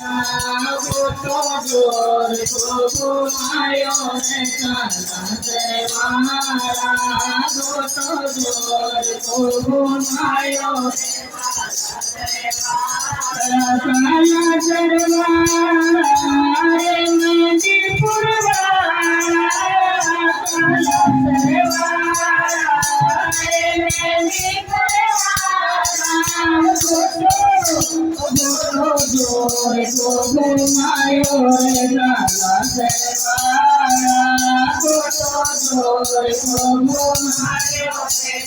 गोटो जोर को घुमायो रे काला दरबारा गोटो जोर को घुमायो रे काला दरबारा रे मेहंदीपुर वाला काला दरबारा रे मेहंदीपुर वाला गोटो जोर को घुमायो रे काला दरबारा गोटो जोर को घुमायो रे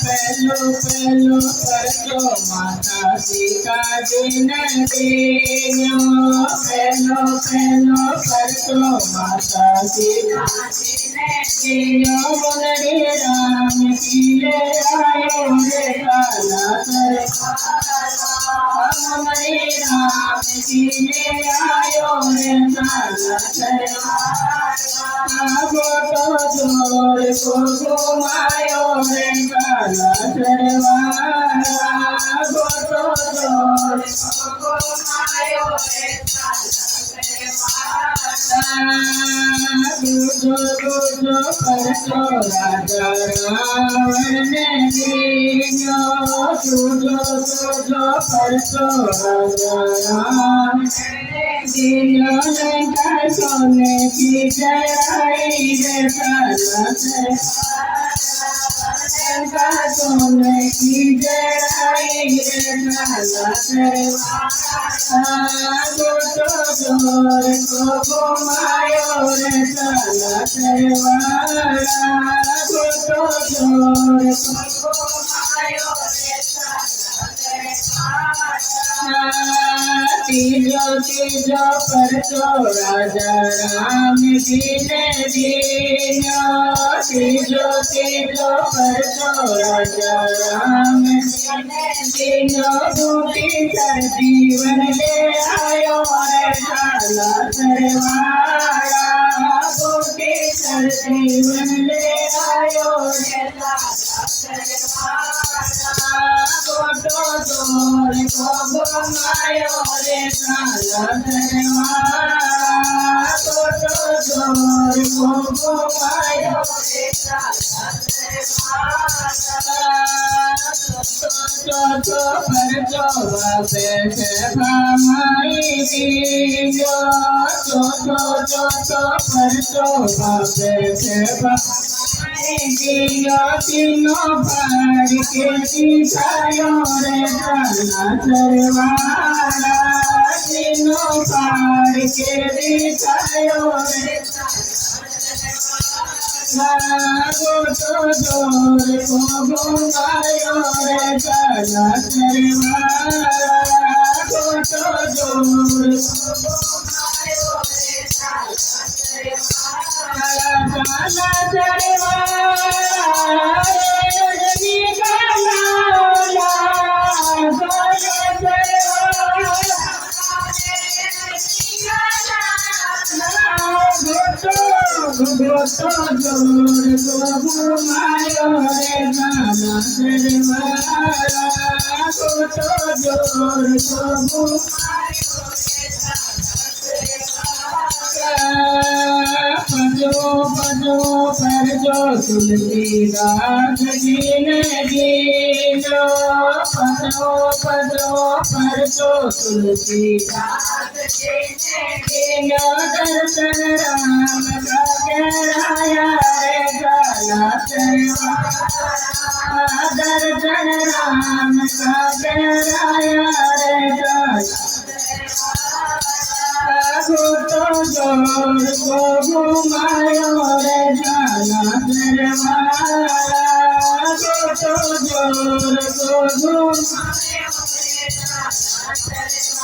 पहलो पहलो करजो माता सीता दिन दीनो पहलो पहलो करजो माता सीता दिन दीनो बोले राम किले आयो रे काला दरबारा हमारे राम किले आयो रे काला दरबारा गोटो जोर को घुमायो रे काला दरबारा गोटो जोर को घुमायो रे दूजो दूजो करजो राजा रावण ने दीनो दूजो दूजो करजो राजा रावण ने दीनो लंका सोने की जलाई रे काला लंका सोने की जलाई रे काला दरबारा गोटो जोर को घुमायो रे काला दरबारा गोटो जोर को घुमायो रे तीजो तीजो करजो राजा राम दीने दीनो तीजो तीजो करजो राजा राम दीने दीनो बूटी कर जीवन ले आयो रे काला दरबारा बूटी कर जीवन ले आयो रे काला दरबारा गोटो जोर को घुमायो रे काला दरबारा गोटो जोर को घुमायो रे काला दरबारा तो करजो बाबे से भामाई दीजो तो करजो बाबे से भामाई दीजो तीनों भार के दिखायो रे काला दरबारा तीनों भार के दिखायो रे गोटो जोर को घुमायो रे काला दरबारा गोटो जोर को घुमायो रे काला दरबारा रे काला गोटो जोर को घुमायो रे काला दरबारा गोटो जोर को घुमायो भजो भजो करजो तुलसीदास जी ने दीनो भजो भजो करजो तुलसीदास जी ने दीनो दर्शन राम का गहराया रे काला दरबारा दर्शन राम का गहराया रे काला गोटो जोर को घुमायो रे काला दरबारा गोटो जोर को घुमायो रे काला दरबारा।